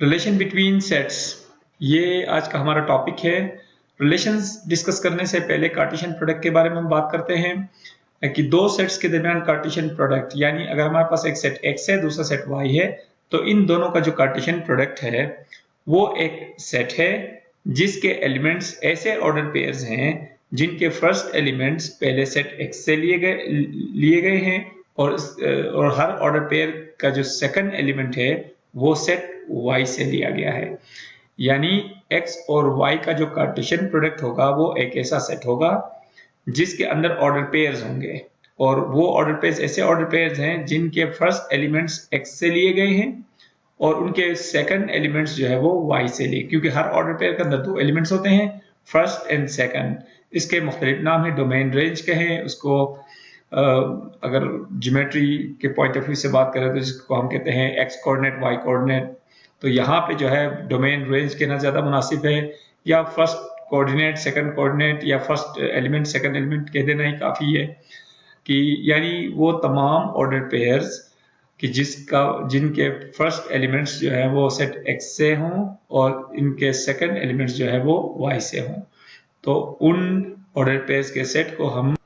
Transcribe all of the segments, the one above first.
Relation between sets, ये आज का हमारा टॉपिक है। रिलेशंस डिस्कस करने से पहले कार्टेशियन प्रोडक्ट के बारे में हम बात करते हैं कि दो सेट्स के दरमियान कार्टेशियन प्रोडक्ट, यानी अगर हमारे पास एक सेट x है दूसरा सेट y है, तो इन दोनों का जो कार्टेशियन प्रोडक्ट है वो एक सेट है जिसके एलिमेंट्स ऐसे ऑर्डर पेयर्स हैं जिनके फर्स्ट एलिमेंट्स पहले सेट x से लिए गए हैं और हर ऑर्डर पेयर का जो सेकंड एलिमेंट है वो सेट y से लिया गया है। यानी x और y का जो कार्टेशियन प्रोडक्ट होगा वो एक ऐसा सेट होगा जिसके अंदर ऑर्डर पेयर्स होंगे, और वो ऑर्डर पेयर्स ऐसे ऑर्डर पेयर्स हैं जिनके फर्स्ट एलिमेंट्स x से लिए गए हैं और उनके सेकंड एलिमेंट्स जो है वो y से लिए, क्योंकि हर ऑर्डर पेयर के अंदर दो एलिमेंट्स होते हैं, फर्स्ट एंड सेकंड। इसके मुख्तलिफ नाम है, डोमेन रेंज कहें उसको, अगर ज्योमेट्री के पॉइंट ऑफ व्यू से बात करें तो जिसको हम कहते हैं x कोऑर्डिनेट y कोऑर्डिनेट, तो यहाँ पे जो है डोमेन रेंज कहना ज़्यादा मुनासिब है, या फर्स्ट कोऑर्डिनेट सेकंड कोऑर्डिनेट या फर्स्ट एलिमेंट सेकंड एलिमेंट कह देना ही काफ़ी है। कि यानी वो तमाम ऑर्डर पेयर्स कि जिनके फर्स्ट एलिमेंट्स जो है वो सेट x से हों और इनके सेकंड एलिमेंट्स जो है वो y से हों, तो उन ऑर्डर पेयर्स के सेट को हम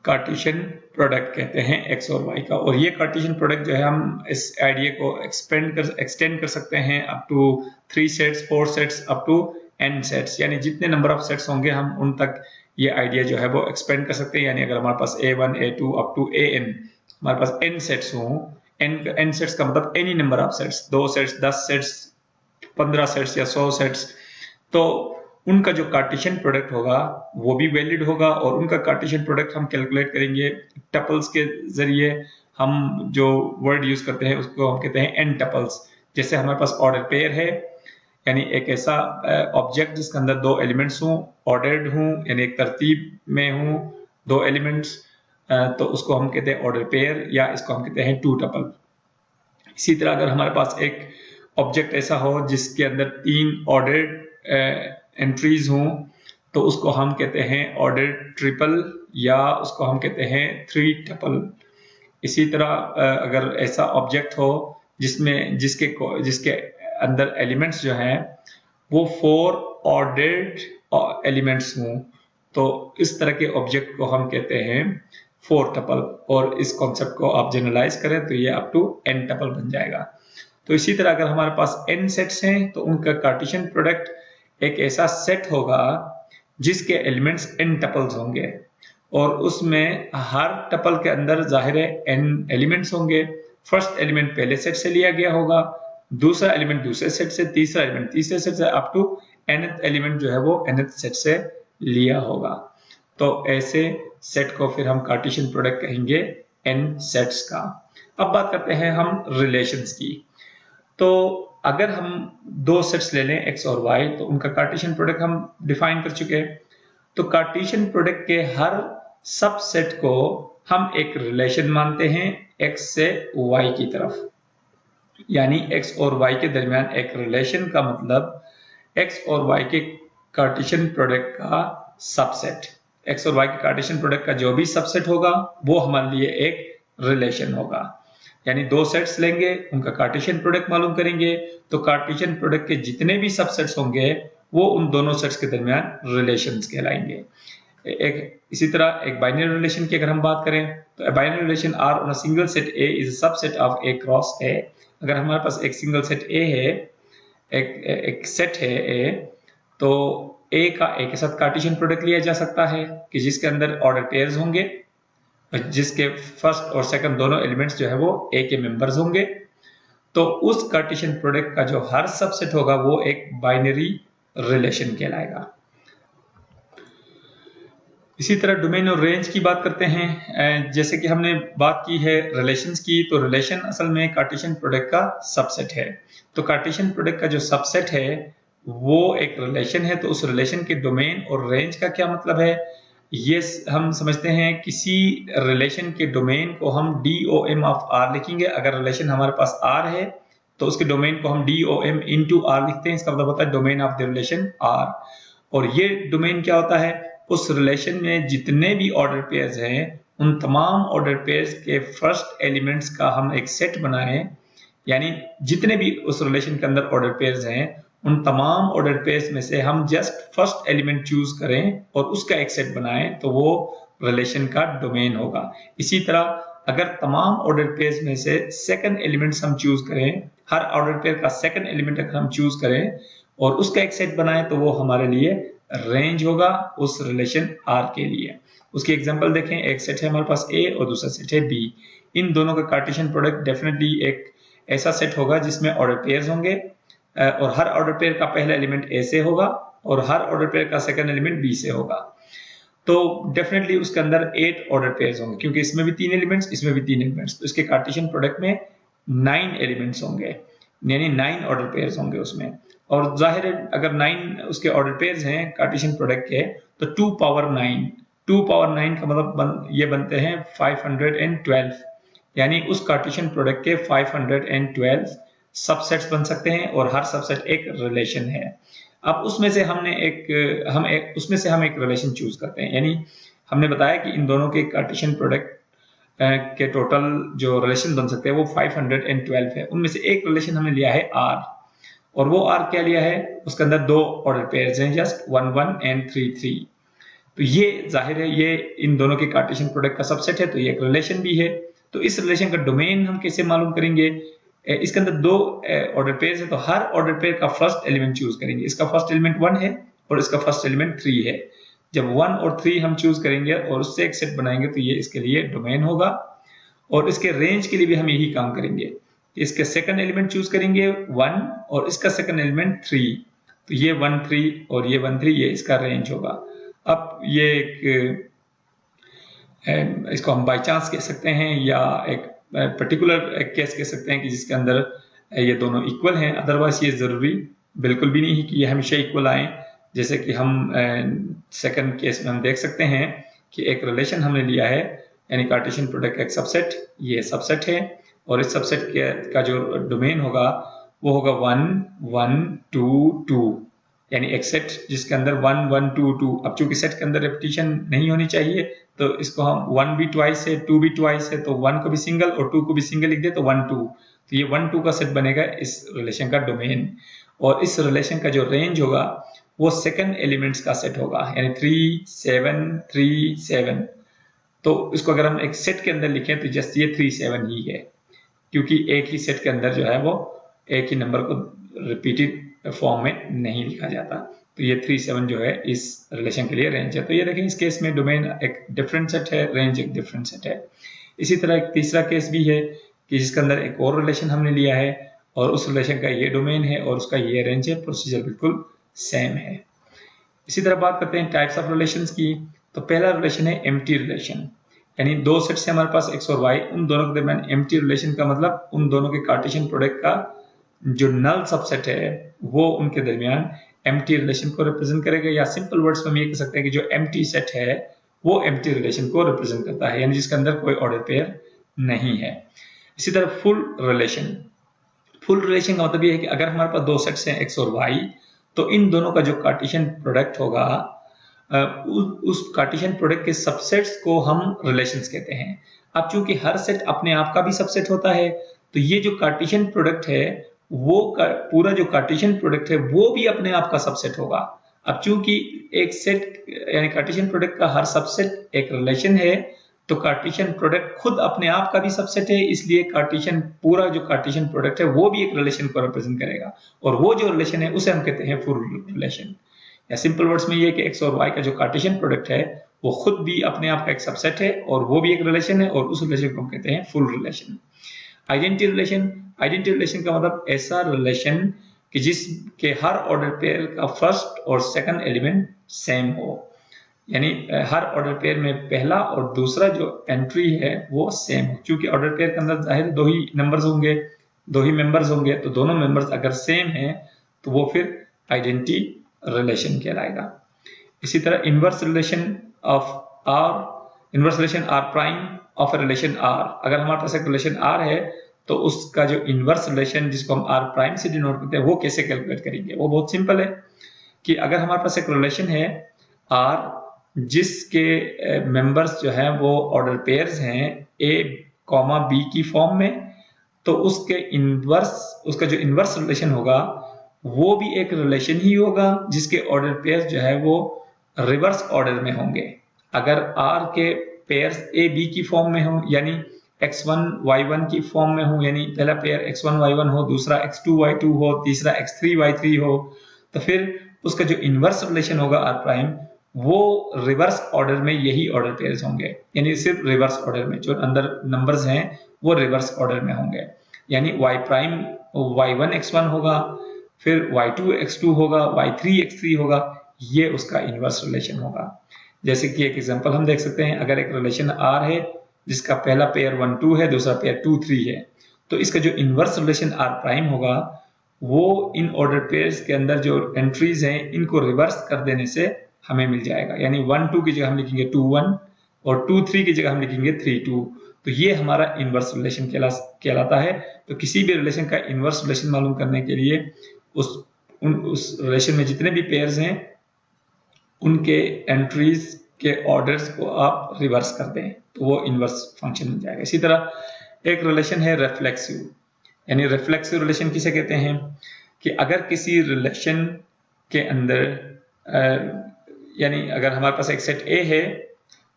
कार्टेशियन प्रोडक्ट कहते हैं x और y का। और ये कार्टेशियन प्रोडक्ट जो है हम इस आइडिया को एक्सटेंड कर सकते हैं up to 3 sets 4 sets up to n sets, यानी जितने नंबर ऑफ सेट्स होंगे हम उन तक ये आइडिया जो है वो एक्सपेंड कर सकते हैं। यानी अगर हमारे पास a1 a2 up to an हमारे पास n सेट्स हों, n सेट्स का मतलब any number of sets, 2 sets 10 sets 15 sets या 100 सेट्स, तो उनका जो कार्टेशियन प्रोडक्ट होगा वो भी वैलिड होगा। और उनका कार्टेशियन प्रोडक्ट हम कैलकुलेट करेंगे टपल्स के जरिए। हम जो वर्ड यूज करते हैं उसको हम कहते हैं n टपल्स। जैसे हमारे पास ऑर्डर पेयर है, यानी एक ऐसा ऑब्जेक्ट जिसके अंदर दो एलिमेंट्स हों, ऑर्डर्ड हों, यानी एक तरतीब में हों दो एलिमेंट्स, तो उसको हम कहते हैं ऑर्डर पेयर, या इसको हम कहते हैं 2 टपल। इसी तरह अगर हमारे पास एक ऑब्जेक्ट ऐसा हो जिसके अंदर 3 ऑर्डर्ड एंट्रीज हों, तो उसको हम कहते हैं ऑर्डर ट्रिपल, या उसको हम कहते हैं 3 टपल। इसी तरह अगर ऐसा ऑब्जेक्ट हो जिसके अंदर एलिमेंट्स जो हैं वो 4 ऑर्डर्ड एलिमेंट्स हों, तो इस तरह के ऑब्जेक्ट को हम कहते हैं 4 टपल। और इस कॉन्सेप्ट को आप जनरलाइज करें तो ये अप टू n टपल बन जाएगा। तो इसी तरह अगर हमारे पास n सेट्स हैं तो उनका कार्टेशियन प्रोडक्ट एक ऐसा सेट होगा जिसके एलिमेंट्स n टपल्स होंगे, और उसमें हर टपल के अंदर जाहिर है n एलिमेंट्स होंगे। फर्स्ट एलिमेंट पहले सेट से लिया गया होगा, दूसरा एलिमेंट दूसरे सेट से, तीसरा एलिमेंट तीसरे सेट से, अप टू nth एलिमेंट जो है वो nth सेट से लिया होगा। तो ऐसे सेट को फिर हम कार्टेशियन प्रोडक्ट कहेंगे n सेट्स का। अब बात करते हैं हम रिलेशंस की। तो अगर हम दो सेट्स ले लें x और y, तो उनका कार्टेशियन प्रोडक्ट हम डिफाइन कर चुके हैं। तो कार्टेशियन प्रोडक्ट के हर सबसेट को हम एक रिलेशन मानते हैं x से y की तरफ, यानी x और y के दरमियान एक रिलेशन का मतलब x और y के कार्टेशियन प्रोडक्ट का सबसेट, x और y के कार्टेशियन प्रोडक्ट का जो भी सबसेट होगा वो हमारे लिए एक रिलेशन होगा। यानी दो सेट्स लेंगे, उनका कार्टेशियन प्रोडक्ट मालूम करेंगे, तो कार्टेशियन प्रोडक्ट के जितने भी सबसेट्स होंगे वो उन दोनों सेट्स के दरमियान रिलेशंस कहलाएंगे। इसी तरह एक बाइनरी रिलेशन की अगर हम बात करें तो binary relation R on a single set A is a subset of A cross A। अगर हमारे पास एक सिंगल सेट A है, एक सेट है A, तो A का A के साथ कार्टेशियन प्रोडक्ट लिया जा सकता है कि जिसके अंदर ऑर्डर पेयर्स होंगे, जिसके फर्स्ट और सेकंड दोनों एलिमेंट्स जो है वो A के मेंबर्स होंगे, तो उस कार्टेशियन प्रोडक्ट का जो हर सबसेट होगा वो एक बाइनरी रिलेशन कहलाएगा। इसी तरह डोमेन और रेंज की बात करते हैं। जैसे कि हमने बात की है रिलेशंस की, तो रिलेशन असल में कार्टेशियन प्रोडक्ट का सबसेट है। तो कार्टेशियन प्रोडक्ट का जो सबसेट है वो एक रिलेशन है, तो उस रिलेशन के डोमेन और रेंज का क्या मतलब है, ये हम समझते हैं किसी रिलेशन के डोमेन को हम DOM ऑफ R लिखेंगे। अगर रिलेशन हमारे पास R है तो उसके डोमेन को हम DOM into R लिखते हैं, इसका मतलब होता है domain of the relation R। और ये डोमेन क्या होता है, उस रिलेशन में जितने भी ऑर्डर पेयर्स हैं उन तमाम ऑर्डर पेयर्स के फर्स्ट एलिमेंट्स का हम एक सेट बनाएं, यानी जितने भी उस रिलेशन के अंदर ऑर्डर पेयर्स हैं उन तमाम ऑर्डर पेयर्स में से हम जस्ट फर्स्ट एलिमेंट चूज करें और उसका एक सेट बनाएं तो वो रिलेशन का डोमेन होगा। इसी तरह अगर तमाम ऑर्डर पेयर्स में से सेकंड एलिमेंट्स हम चूज करें, हर ऑर्डर पेयर का सेकंड एलिमेंट अगर हम चूज करें और उसका एक सेट बनाएं तो वो हमारे लिए रेंज होगा उस रिलेशन R के लिए। उसकी एग्जांपल देखें, एक सेट है हमारे पास A और दूसरा सेट है B। इन दोनों का कार्टेशियन प्रोडक्ट डेफिनेटली एक ऐसा सेट होगा जिसमें ऑर्डर पेयर्स होंगे और हर ऑर्डर पेयर का पहला एलिमेंट A से होगा और हर ऑर्डर पेयर का सेकंड एलिमेंट B से होगा। तो डेफिनेटली उसके अंदर 8 ऑर्डर पेयर्स होंगे क्योंकि इसमें भी 3 एलिमेंट्स, इसमें भी 3 एलिमेंट्स, तो इसके कार्टेशियन प्रोडक्ट में 9 एलिमेंट्स होंगे, यानी 9 ऑर्डर पेयर्स होंगे उसमें। और जाहिर है अगर 9 उसके ऑर्डर पेयर्स हैं कार्टेशियन प्रोडक्ट के तो 2 पावर 9 का मतलब ये बनते हैं 512, यानी उस कार्टेशियन प्रोडक्ट के 512 सबसेट्स बन सकते हैं और हर सबसेट एक रिलेशन है। अब उसमें से हम एक रिलेशन चूज करते हैं, यानी हमने बताया कि इन दोनों के कार्टेशियन प्रोडक्ट के टोटल जो रिलेशन बन सकते हैं वो 512 है। उनमें से एक रिलेशन हमने लिया है R, और वो R क्या लिया है, उसके अंदर 2 ऑर्डर पेयर्स हैं, जस्ट 1 1 एंड 3 3। तो ये जाहिर है ये इन दोनों के कार्टेशियन प्रोडक्ट का सबसेट है, तो ये एक रिलेशन भी है। तो इस रिलेशन का डोमेन हम कैसे मालूम करेंगे, इसके अंदर 2 ऑर्डर पेयर्स है तो हर ऑर्डर पेयर का फर्स्ट एलिमेंट चूज करेंगे। इसका फर्स्ट एलिमेंट 1 है और इसका फर्स्ट एलिमेंट 3 है। जब 1 और 3 हम चूज करेंगे और उससे एक सेट बनाएंगे तो ये इसके लिए डोमेन होगा। और इसके रेंज के लिए भी हम यही काम करेंगे, इसके सेकंड एलिमेंट चूज करेंगे 1 और इसका सेकंड एलिमेंट 3, तो ये 1 3 और ये 1 3, ये इसका रेंज होगा। अब ये एक इसको हम बाई चांस कह सकते हैं या एक पर्टिकुलर केस कह सकते हैं कि जिसके अंदर ये दोनों इक्वल हैं। अदरवाइज ये जरूरी बिल्कुल भी नहीं है कि ये हमेशा इक्वल आए। जैसे कि हम सेकंड केस में हम देख सकते हैं कि एक रिलेशन हमने लिया है, यानी कार्टेशियन प्रोडक्ट का एक सबसेट, ये सबसेट है और इस सबसेट का जो डोमेन होगा वो होगा 1 1 2 2, यानी एक सेट जिसके अंदर 1 1 2 2। अब चूंकि सेट के अंदर रेपिटेशन नहीं होनी चाहिए तो इसको हम 1 भी ट्वाइस है 2 भी ट्वाइस है, तो 1 को भी सिंगल और 2 को भी सिंगल लिख दे तो 1 2, तो ये 1 2 का सेट बनेगा इस रिलेशन का डोमेन। और इस रिलेशन का जो रेंज होगा वो सेकंड एलिमेंट्स का सेट होगा, यानी 3 7 3 7। तो इसको अगर हम एक सेट के अंदर लिखें तो जस्ट ये 3 7 ही है, क्योंकि एक ही सेट के अंदर जो है वो एक ही नंबर को रिपीटेड फॉर्म में नहीं लिखा जाता। तो ये 3 7 जो है इस रिलेशन के लिए रेंज है। तो ये देखें इस केस में डोमेन एक डिफरेंट सेट है, रेंज एक डिफरेंट सेट है। इसी तरह एक तीसरा केस भी है कि जिसके अंदर एक और रिलेशन हमने लिया है और उस रिलेशन का ये डोमेन है और उसका ये रेंज है, प्रोसीजर बिल्कुल सेम है। इसी तरह बात करते हैं टाइप्स ऑफ रिलेशंस की। तो पहला रिलेशन है एम्प्टी रिलेशन, यानी 2 सेट्स है हमारे पास x और y, उन दोनों के दरमियान एम्प्टी रिलेशन का मतलब उन दोनों के कार्टेशियन प्रोडक्ट का जो नल सबसेट है वो उनके दरमियान एम्प्टी रिलेशन को रिप्रेजेंट करेगा, या सिंपल वर्ड्स में हम ये कह सकते हैं कि जो एम्प्टी सेट है वो एम्प्टी रिलेशन को रिप्रेजेंट करता है, यानी जिसके अंदर कोई ऑर्डर पेयर नहीं है। इसी तरह फुल रिलेशन का मतलब ये है कि अगर हमारे पास 2 सेट्स हैं x और y, तो इन दोनों का जो कार्टेशियन प्रोडक्ट होगा उस कार्टेशियन प्रोडक्ट के सबसेट्स को हम रिलेशंस कहते हैं। अब चूंकि हर सेट अपने आप का भी सबसेट होता है तो ये जो कार्टेशियन प्रोडक्ट है वो पूरा जो कार्टेशियन प्रोडक्ट है वो भी अपने आप का सबसेट होगा। अब चूंकि एक सेट यानी कार्टेशियन प्रोडक्ट का हर सबसेट एक रिलेशन है तो कार्टेशियन प्रोडक्ट खुद अपने आप का भी सबसेट है, इसलिए पूरा जो कार्टेशियन प्रोडक्ट है वो भी एक रिलेशन को रिप्रेजेंट करेगा और वो जो रिलेशन है उसे हम कहते हैं फुल रिलेशन। या सिंपल वर्ड्स में ये कि x और y का जो कार्टेशियन प्रोडक्ट है वो खुद भी अपने आप का एक सबसेट है और वो भी एक रिलेशन है और उस रिलेशन को हम कहते हैं फुल रिलेशन। आइडेंटिटी रिलेशन का मतलब ऐसा रिलेशन कि जिसके हर ऑर्डर पेयर का फर्स्ट और सेकंड एलिमेंट सेम हो, यानी हर ऑर्डर पेयर में पहला और दूसरा जो एंट्री है वो सेम हो। क्योंकि ऑर्डर पेयर के अंदर जाहिर 2 ही नंबर्स होंगे, 2 ही मेंबर्स होंगे, तो दोनों मेंबर्स अगर सेम हैं तो वो फिर आइडेंटिटी रिलेशन कहलाएगा। इसी तरह inverse relation R prime of relation R, अगर हमारे पास एक रिलेशन R है तो उसका जो इनवर्स रिलेशन जिसको हम R प्राइम से डिनोट करते हैं वो कैसे कैलकुलेट करेंगे। वो बहुत सिंपल है कि अगर हमारे पास एक रिलेशन है R जिसके मेंबर्स जो हैं वो ऑर्डर पेयर्स हैं A, B की फॉर्म में, तो उसके इनवर्स, उसका जो इनवर्स रिलेशन होगा वो भी एक रिलेशन ही होगा जिसके ऑर्डर पेयर्स जो है वो रिवर्स ऑर्डर में होंगे। अगर R के पेयर्स A B की फॉर्म में हो, यानी x1 y1 की फॉर्म में हो, यानी पहला पेयर x1 y1 हो, दूसरा x2 y2 हो, तीसरा x3 y3 हो, तो फिर उसका जो इनवर्स रिलेशन होगा R प्राइम वो रिवर्स ऑर्डर में यही ऑर्डर पेयर्स होंगे, यानी सिर्फ रिवर्स ऑर्डर में जो अंदर नंबर्स हैं वो रिवर्स ऑर्डर में होंगे। यानी y प्राइम y1 x1 होगा, फिर y2 x2 होगा, y3 x3 होगा, ये उसका इनवर्स रिलेशन होगा। जैसे कि एक एग्जांपल हम देख सकते हैं, अगर एक रिलेशन R है जिसका पहला पेयर 1 2 है, दूसरा पेयर 2 3 है, तो इसका जो इनवर्स रिलेशन R प्राइम होगा वो इन ऑर्डर पेयर्स के अंदर जो एंट्रीज हैं इनको रिवर्स कर देने से हमें मिल जाएगा। यानी 1 2 की जगह हम लिखेंगे 2 1 और 2 3 की जगह हम लिखेंगे 3 2। तो ये हमारा इनवर्स रिलेशन कहलाता है। तो किसी भी रिलेशन का इनवर्स रिलेशन मालूम करने के लिए उस रिलेशन में जितने भी पेयर्स हैं उनके एंट्रीज के ऑर्डर्स को आप रिवर्स कर दें तो वो इनवर्स फंक्शन मिल जाएगा। इसी तरह एक रिलेशन है रिफ्लेक्सिव, यानी रिफ्लेक्सिव रिलेशन किसे कहते हैं कि अगर किसी रिलेशन के अंदर यानी अगर हमारे पास एक सेट A है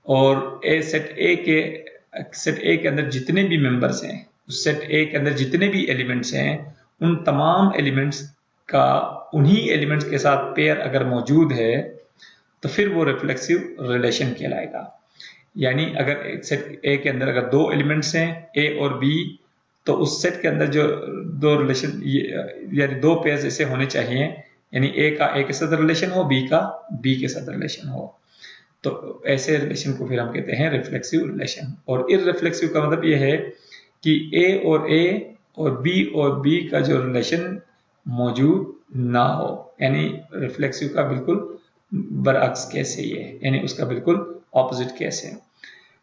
और सेट A के अंदर जितने भी मेंबर्स हैं, उस सेट A के अंदर जितने भी एलिमेंट्स हैं, उन तमाम एलिमेंट्स का उन्हीं एलिमेंट्स के साथ पेयर अगर मौजूद है तो फिर वो रिफ्लेक्सिव रिलेशन कहलाएगा। यानी अगर एक सेट A के अंदर अगर दो एलिमेंट्स हैं A और B, तो उस सेट के अंदर जो दो रिलेशन यानी दो पेयर्स ऐसे होने चाहिए, यानी A का A के साथ रिलेशन हो, B का B के साथ रिलेशन हो, तो ऐसे रिलेशन को फिर हम कहते हैं रिफ्लेक्सिव रिलेशन। और इररिफ्लेक्सिव का मतलब ये है कि A और B का जो रिलेशन मौजूद ना हो, यानी रिफ्लेक्सिव का बिल्कुल बरअक्स केस है ये, यानी उसका बिल्कुल ऑपोजिट केस है।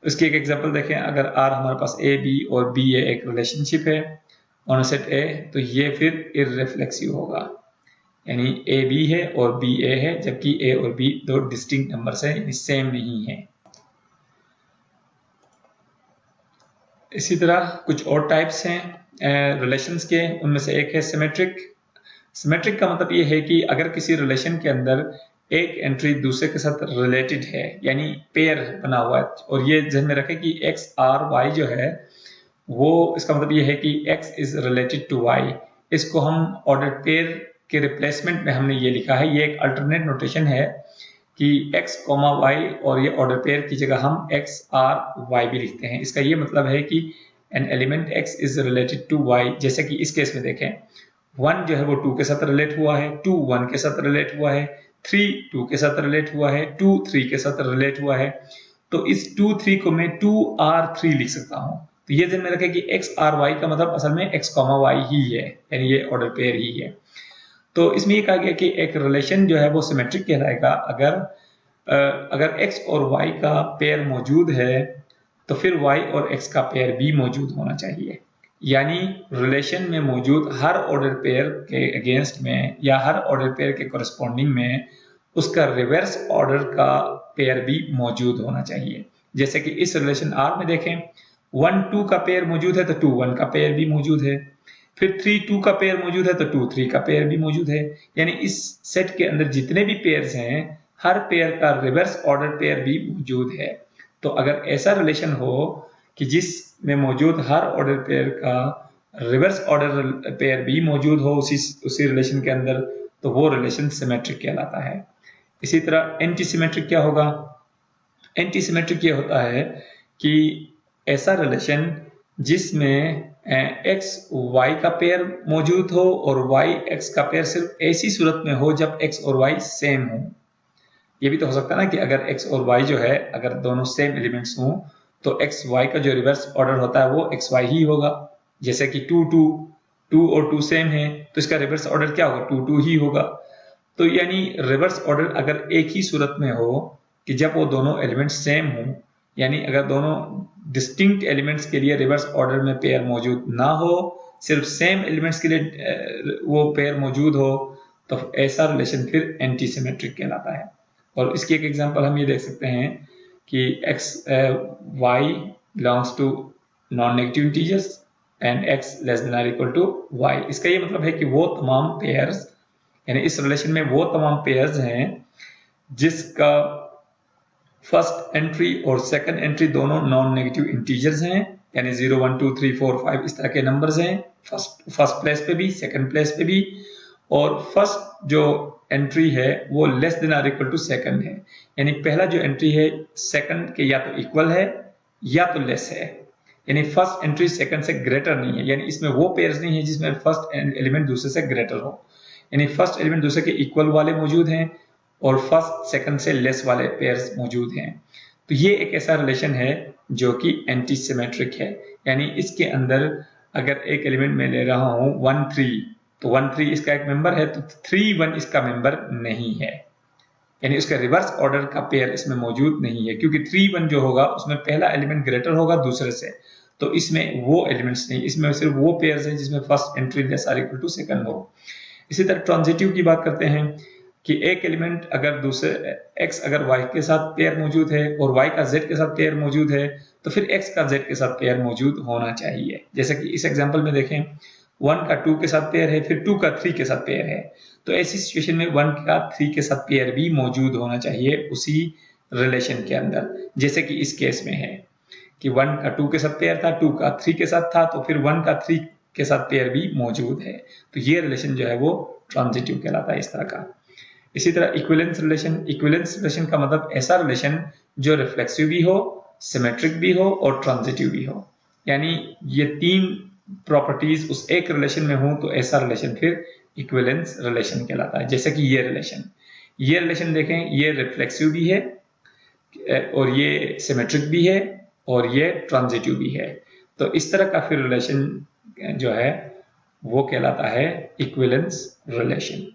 उसकी एक एग्जांपल देखें, अगर R हमारे पास A B और B A एक रिलेशनशिप है ऑन सेट A, तो ये फिर इररिफ्लेक्सिव होगा, यानी A B है और B A है, जबकि A और B दो डिस्टिंक्ट नंबर्स हैं, यानी सेम नहीं है। इसी तरह कुछ और टाइप्स हैं रिलेशंस के, उनमें से एक है सिमेट्रिक। सिमेट्रिक का मतलब ये है कि अगर किसी रिलेशन के अंदर एक एंट्री दूसरे के साथ रिलेटेड है, यानी पेयर बना हुआ है, और ये ध्यान में रखें कि x r y जो है वो, इसका मतलब ये है कि x is related to y। इसको हम ऑर्डर पेयर के रिप्लेसमेंट में हमने ये लिखा है, ये एक अल्टरनेट नोटेशन है कि x, y और ये ऑर्डर पेयर की जगह हम x r y भी लिखते हैं। इसका ये मतलब है कि an element x is related to y। जैसे कि इस केस में देखें, 1 जो है वो 2 के साथ रिलेट हुआ है, 2 1 के साथ रिलेट हुआ है, 3 2 के साथ रिलेट हुआ है, 2 3 के साथ रिलेट हुआ है। तो इस 2 3 को मैं 2r3 लिख सकता हूँ। तो ये ध्यान में रखें कि x r y का मतलब असल में x y ही है, यानी ये ऑर्डर पेयर ही है। तो इसमें ये कहा गया कि एक रिलेशन जो है वो सिमेट्रिक कहलाएगा अगर x और y का पेयर मौजूद है तो फिर y और x का पेयर भी मौजूद होना चाहिए। यानी रिलेशन में मौजूद हर ऑर्डर पेयर के अगेंस्ट में या हर ऑर्डर पेयर के कोरिस्पोंडिंग में उसका रिवर्स ऑर्डर का पेयर भी मौजूद होना चाहिए। जैसे कि इस रिलेशन R में देखें, 1 2 का पेयर मौजूद है तो 2 1 का पेयर भी मौजूद है, फिर 3 2 का पेयर मौजूद है तो 2 3 का पेयर भी मौजूद है। यानी इस सेट के अंदर जितने भी पेयर्स हैं हर पेयर का रिवर्स ऑर्डर पेयर भी मौजूद है। तो अगर ऐसा रिलेशन हो कि जिसमें मौजूद हर ऑर्डर पेयर का रिवर्स ऑर्डर पेयर भी मौजूद हो उसी रिलेशन के अंदर, तो वो रिलेशन सिमेट्रिक कहलाता है। इसी तरह एंटी सिमेट्रिक क्या होगा? एंटी सिमेट्रिक ये होता है कि ऐसा रिलेशन जिसमें x y का पेयर मौजूद हो और y x का पेयर सिर्फ ऐसी सूरत में हो जब x और y सेम हो। ये भी तो हो सकता है ना कि अगर x और y जो है अगर दोनों सेम एलिमेंट्स हों तो x y का जो रिवर्स ऑर्डर होता है वो x y ही होगा। जैसे कि 2 2 2 और 2 सेम है तो इसका रिवर्स ऑर्डर क्या होगा? 2 2 ही होगा। तो यानी रिवर्स ऑर्डर अगर एक ही सूरत में हो कि जब वो दोनों एलिमेंट्स सेम हो, यानी अगर दोनों डिस्टिंक्ट एलिमेंट्स के लिए रिवर्स ऑर्डर में पेयर मौजूद ना हो, सिर्फ सेम एलिमेंट्स के लिए वो पेयर मौजूद हो, तो ऐसा रिलेशन फिर एंटी सिमेट्रिक कहलाता है। और इसकी एक एग्जांपल हम ये देख सकते हैं कि y belongs to non negative integers and x less than और इक्वल टू y। इसका ये मतलब है कि वो तमाम पेयर्स, यानी इस रिलेशन में वो तमाम पेयर्स हैं जिसका फर्स्ट एंट्री और सेकंड एंट्री दोनों नॉन नेगेटिव इंटीजर्स हैं, यानी 0 1 2 3 4 5 इस तरह के नंबर्स हैं फर्स्ट प्लेस पे भी, सेकंड प्लेस पे भी। और फर्स्ट जो एंट्री है वो लेस देन और इक्वल टू सेकंड है, यानी पहला जो एंट्री है सेकंड के या तो इक्वल है या तो लेस है, यानी फर्स्ट एंट्री सेकंड से ग्रेटर नहीं है, यानी इसमें वो पेयर्स नहीं है जिसमें फर्स्ट एलिमेंट दूसरे से ग्रेटर हो, यानी फर्स्ट एलिमेंट दूसरे के इक्वल वाले मौजूद हैं और फर्स्ट सेकंड से लेस वाले पेयर्स मौजूद हैं। तो ये एक ऐसा रिलेशन है जो कि एंटी सिमेट्रिक है, यानी इसके अंदर अगर एक एलिमेंट में ले रहा हूं 1 3, तो 1 3 इसका एक मेंबर है, तो 3 1 इसका मेंबर नहीं है, यानी उसका रिवर्स ऑर्डर का पेयर इसमें मौजूद नहीं है, क्योंकि 3 1 जो होगा उसमें पहला एलिमेंट ग्रेटर होगा दूसरे से, तो इसमें वो एलिमेंट्स नहीं, इसमें सिर्फ वो पेयर्स हैं जिसमें फर्स्ट एंट्री लेस और इक्वल टू सेकंड हो। इसी तरह ट्रांजिटिव की बात करते हैं कि एक एलिमेंट अगर दूसरे x अगर y के साथ पेयर मौजूद है और y का z के साथ पेयर मौजूद है, तो फिर x का z के साथ पेयर मौजूद होना चाहिए। जैसे कि इस एग्जांपल में देखें 1 का 2 के साथ पेयर है, फिर 2 का 3 के साथ पेयर है, तो ऐसी सिचुएशन में 1 का 3 के साथ पेयर भी मौजूद होना चाहिए उसी रिलेशन के अंदर, जैसे कि इस केस में है कि 1 का 2 के साथ पेयर था, 2 का 3 के साथ था, तो फिर 1 का 3 के साथ पेयर भी मौजूद है। तो ये रिलेशन जो है वो ट्रांजिटिव कहलाता है इस तरह का। इसी तरह इक्विवेलेंस रिलेशन का मतलब ऐसा रिलेशन जो रिफ्लेक्सिव भी हो, सिमेट्रिक भी हो और ट्रांजिटिव भी हो, यानी ये तीन प्रॉपर्टीज उस एक रिलेशन में हो, तो ऐसा रिलेशन फिर इक्विवेलेंस रिलेशन कहलाता है। जैसे कि ये रिलेशन देखें, ये रिफ्लेक्सिव भी है और ये सिमेट्रिक भी है और ये ट्रांजिटिव भी है, तो इस तरह का फिर रिलेशन जो है वो कहलाता है इक्विवेलेंस रिलेशन।